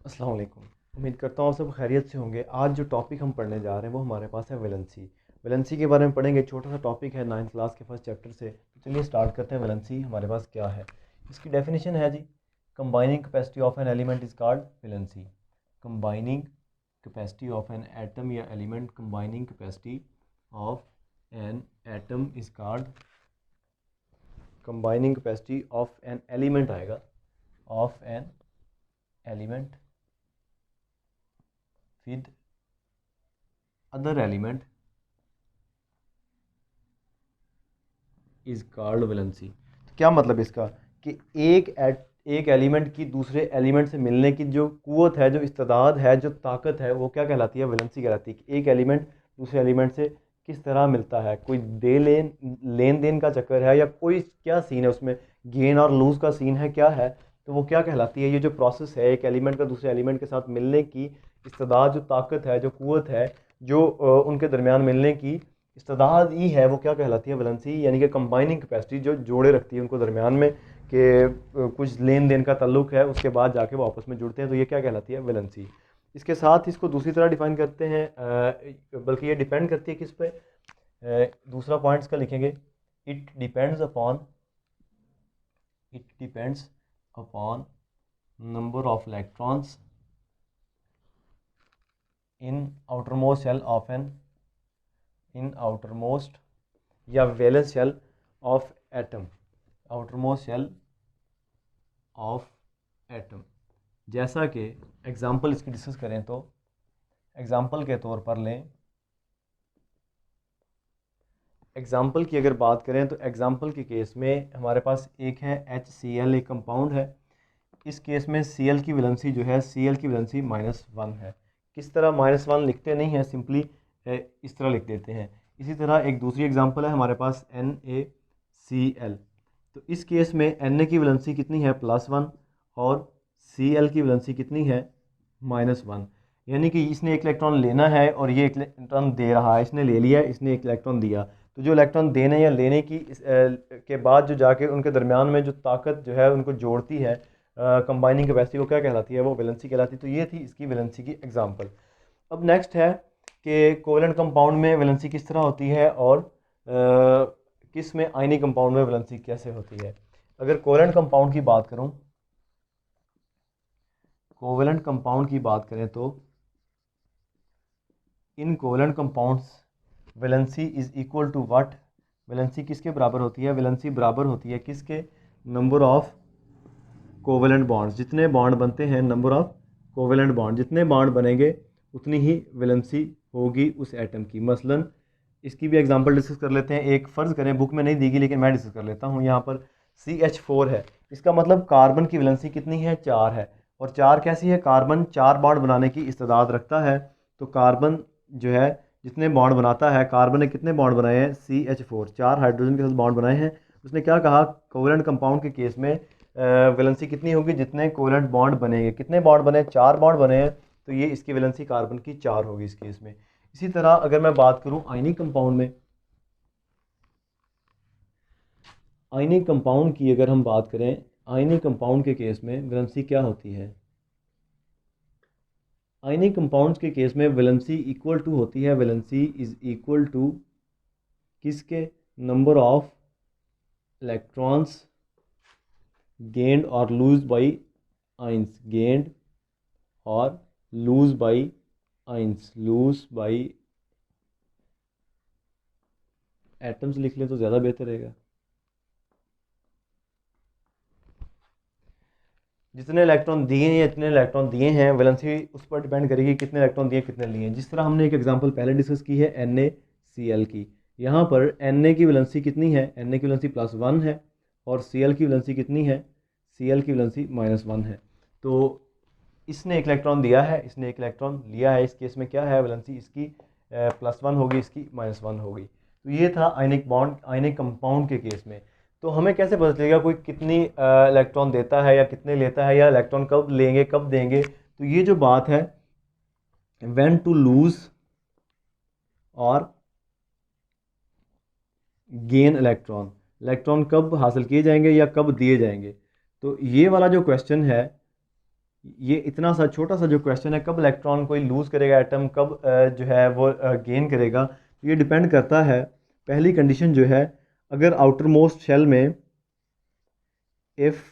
अस्सलाम वालेकुम। उम्मीद करता हूँ सब खैरियत से होंगे। आज जो टॉपिक हम पढ़ने जा रहे हैं वो हमारे पास है वैलेंसी। वैलेंसी के बारे में पढ़ेंगे। छोटा सा टॉपिक है, 9th क्लास के फर्स्ट चैप्टर से। तो चलिए स्टार्ट करते हैं। वैलेंसी हमारे पास क्या है, इसकी डेफिनेशन है जी। Combining capacity of an element is called valency. Combining capacity of an atom या element, combining capacity of an atom is called, combining capacity of an element आएगा, of an element with other element is called valency. तो क्या मतलब इसका कि एक element की दूसरे एलिमेंट से मिलने की जो कुव्वत है, जो इस्तेदाद है, जो ताकत है, वो क्या कहलाती है? वैलेंसी कहलाती है। कि एक एलिमेंट दूसरे एलिमेंट से किस तरह मिलता है, कोई दे लेन लेन देन का चक्कर है, या कोई क्या सीन है उसमें, गेन और लूज का सीन है, क्या है, तो वो क्या कहलाती है? ये जो प्रोसेस है एक एलिमेंट का दूसरे एलिमेंट के साथ मिलने की इस्तेदाद, जो ताकत है, जो कुव्वत है, जो उनके दरमियान मिलने की इस्तेदाद ही है, वो क्या कहलाती है? वैलेंसी। यानी कि कंबाइनिंग कैपेसिटी जो जोड़े रखती है उनको दरमियान में, कि कुछ लेन देन का ताल्लुक है, उसके बाद जाके वो आपस में जुड़ते हैं, तो ये क्या कहलाती है? वैलेंसी। इसके साथ इसको दूसरी तरह डिफाइन करते हैं, बल्कि ये डिपेंड करती है किस पे, दूसरा पॉइंट इसका लिखेंगे। It depends upon, it depends upon number of electrons in outermost shell of an, in outermost या valence shell of atom, outermost shell of atom. जैसा कि एग्जांपल इसकी डिस्कस करें तो एग्जांपल के तौर पर लें, एग्जांपल की अगर बात करें तो एग्जांपल के केस में हमारे पास एक है HCl, एक कंपाउंड है। इस केस में Cl की वैलेंसी जो है, Cl की वैलेंसी -1 है। किस तरह -1 लिखते नहीं हैं, सिंपली इस तरह लिख देते हैं। इसी तरह एक दूसरी एग्जांपल है हमारे पास NaCl। तो इस केस में Na की वैलेंसी कितनी है? +1। और Cl की वैलेंसी कितनी है? -1। यानी कि इसने एक इलेक्ट्रॉन लेना है और ये एक इलेक्ट्रॉन दे रहा है। इसने ले लिया, इसने एक इलेक्ट्रॉन दिया। तो जो इलेक्ट्रॉन देने या लेने की के बाद जो जाके उनके दरमियान में जो ताकत जो है उनको जोड़ती है, कंबाइनिंग कैपेसिटी, को क्या कहलाती है? वो वैलेंसी कहलाती है। तो ये थी इसकी वैलेंसी की एग्जांपल। अब नेक्स्ट है कि कोवेलेंट कंपाउंड में वैलेंसी किस तरह होती है, और किस में आयनिक कंपाउंड में वैलेंसी कैसे होती है। अगर कोवेलेंट कंपाउंड की बात करूं, कोवेलेंट कंपाउंड की बात करें तो in covalent compounds valency is equal to what? Valency किसके बराबर होती है? वैलेंसी बराबर होती है किसके? Number of covalent bonds. जितने बॉन्ड बनते हैं, नंबर ऑफ कोवेलेंट बॉन्ड, जितने बॉन्ड बनेंगे उतनी ही वैलेंसी होगी उस एटम की। मसलन इसकी भी एग्जांपल डिस्कस कर लेते हैं। एक फ़र्ज़ करें, बुक में नहीं दी गई लेकिन मैं डिस्कस कर लेता हूँ। यहाँ पर CH4 है। इसका मतलब कार्बन की वैलेंसी कितनी है? 4 है। और 4 कैसी है? कार्बन 4 बॉन्ड बनाने की इस्तेदाद रखता है। तो कार्बन जो है जितने बॉन्ड बनाता है, कार्बन ने कितने बॉन्ड बनाए हैं? CH4, 4 हाइड्रोजन के साथ बॉन्ड बनाए हैं। उसने क्या कहा? कोवेलेंट कंपाउंड के केस में वैलेंसी कितनी होगी? जितने कोवेलेंट बॉन्ड बनेंगे। कितने बॉन्ड बने? 4 बॉन्ड बने हैं। तो ये इसकी वैलेंसी कार्बन की 4 होगी इस केस में। इसी तरह अगर मैं बात करूं आयनिक कंपाउंड में, आयनिक कंपाउंड की अगर हम बात करें, आयनिक कंपाउंड के केस में वैलेंसी क्या होती है? आयनिक कंपाउंड्स के केस में वैलेंसी इक्वल टू होती है, वैलेंसी इज इक्वल टू किसके? नंबर ऑफ इलेक्ट्रॉन्स गेंड और लूज बाई आइंस, गेंड और lose by ions, lose by atoms लिख लें तो ज़्यादा बेहतर रहेगा। जितने इलेक्ट्रॉन दिए हैं, इतने इलेक्ट्रॉन दिए हैं, वैलेंसी उस पर डिपेंड करेगी कितने इलेक्ट्रॉन दिए, कितने लिए हैं। जिस तरह हमने एक एग्जांपल पहले डिस्कस की है NaCl की। यहाँ पर Na की वैलेंसी कितनी है? Na की वैलेंसी +1 है। और Cl की वैलेंसी कितनी है? Cl की वैलेंसी -1 है। तो इसने एक इलेक्ट्रॉन दिया है, इसने एक इलेक्ट्रॉन लिया है। इस केस में क्या है? वैलेंसी इसकी +1 होगी, इसकी -1 होगी। तो ये था आयनिक बॉन्ड, आयनिक कंपाउंड के केस में। तो हमें कैसे पता चलेगा कोई कितनी इलेक्ट्रॉन देता है या कितने लेता है, या इलेक्ट्रॉन कब लेंगे, कब देंगे? तो ये जो बात है, व्हेन टू लूज और गेन इलेक्ट्रॉन, इलेक्ट्रॉन कब हासिल किए जाएंगे या कब दिए जाएंगे। तो ये वाला जो क्वेश्चन है, ये इतना सा छोटा सा जो क्वेश्चन है, कब इलेक्ट्रॉन कोई लूज़ करेगा एटम, कब जो है वो गेन करेगा, तो ये डिपेंड करता है। पहली कंडीशन जो है, अगर आउटर मोस्ट शेल में, if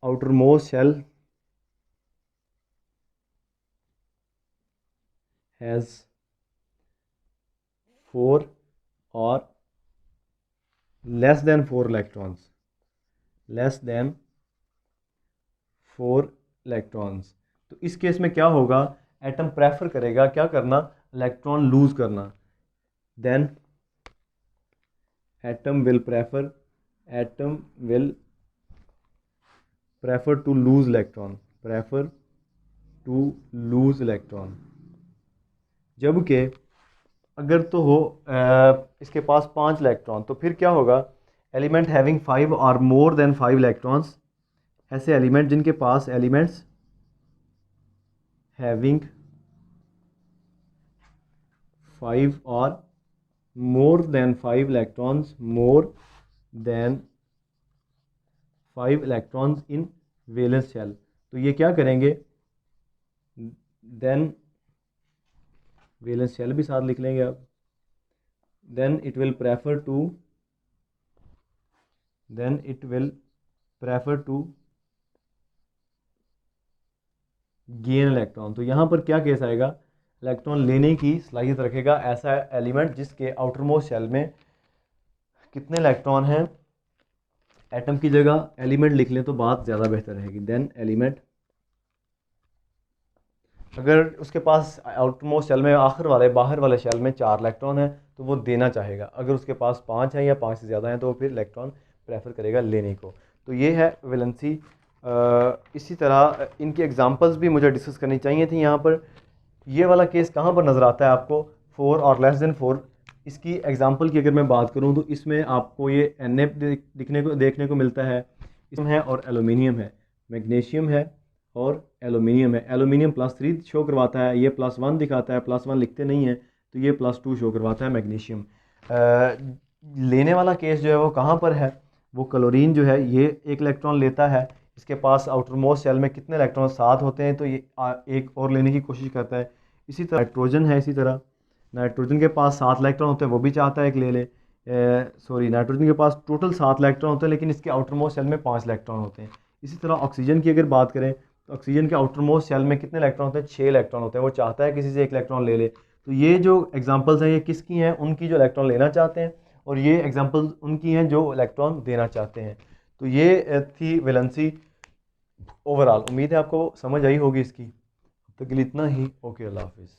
outermost shell has 4 और less than 4 electrons, less than 4 electrons, तो इस केस में क्या होगा, एटम प्रेफर करेगा क्या करना, इलेक्ट्रॉन लूज करना। Then atom will prefer, atom will prefer to lose electron, prefer to lose electron. जबकि अगर तो हो इसके पास 5 इलेक्ट्रॉन, तो फिर क्या होगा, एलिमेंट हैविंग 5 और मोर देन 5 इलेक्ट्रॉन्स, ऐसे एलिमेंट जिनके पास, एलिमेंट्स हैविंग 5 और more than 5 electrons, more than 5 electrons in valence shell, तो ये क्या करेंगे, देन वैलेंस शेल भी साथ लिख लेंगे आप, then it will prefer to, then it will prefer to gain electron. तो यहाँ पर क्या केस आएगा, इलेक्ट्रॉन लेने की सलाहियत रखेगा ऐसा एलिमेंट जिसके आउटर मोस्ट शेल में कितने इलेक्ट्रॉन हैं। एटम की जगह एलिमेंट लिख लें तो बात ज़्यादा बेहतर रहेगी। देन एलिमेंट, अगर उसके पास आउटर मोस्ट शेल में आखिर वाले बाहर वाले शेल में 4 इलेक्ट्रॉन है तो वो देना चाहेगा, अगर उसके पास 5 है या 5 से ज़्यादा हैं तो वो फिर इलेक्ट्रॉन प्रेफर करेगा लेने को। तो ये है वैलेंसी। इसी तरह इनकी एग्जांपल्स भी मुझे डिस्कस करनी चाहिए थी यहाँ पर। ये वाला केस कहाँ पर नज़र आता है आपको, 4 और लेस देन 4। इसकी एग्जांपल की अगर मैं बात करूँ तो इसमें आपको ये देखने को मिलता है, इसमें है और एलुमिनियम है, मैग्नीशियम है और एलुमिनियम है। एलुमिनियम +3 शो करवाता है, ये +1 दिखाता है, +1 लिखते नहीं है, तो ये +2 शो करवाता है मैग्नीशियम। लेने वाला केस जो है वो कहाँ पर है, वो क्लोरीन जो है ये 1 इलेक्ट्रॉन लेता है, इसके पास आउटर मोस्ट शेल में कितने इलेक्ट्रॉन 7 होते हैं, तो ये एक और लेने की कोशिश करता है। इसी तरह नाइट्रोजन है, इसी तरह नाइट्रोजन के पास 7 इलेक्ट्रॉन होते हैं, वो भी चाहता है एक ले ले। सॉरी, नाइट्रोजन के पास टोटल 7 इलेक्ट्रॉन होते हैं लेकिन इसके आउटर मोस्ट शेल में 5 इलेक्ट्रॉन होते हैं। इसी तरह ऑक्सीजन की अगर बात करें तो ऑक्सीजन के आउटर मोस्ट शेल में कितने इलेक्ट्रॉन होते हैं, 6 इलेक्ट्रॉन होते हैं, वो चाहता है किसी से 1 इलेक्ट्रॉन ले ले। तो ये जो एग्जांपल्स हैं ये किसकी हैं, उनकी जो इलेक्ट्रॉन लेना चाहते हैं, और ये एग्जांपल्स उनकी हैं जो इलेक्ट्रॉन देना चाहते हैं। तो ये थी वैलेंसी ओवरऑल। उम्मीद है आपको समझ आई होगी इसकी। तो के लिए इतना ही। ओके, अल्लाह हाफिज़।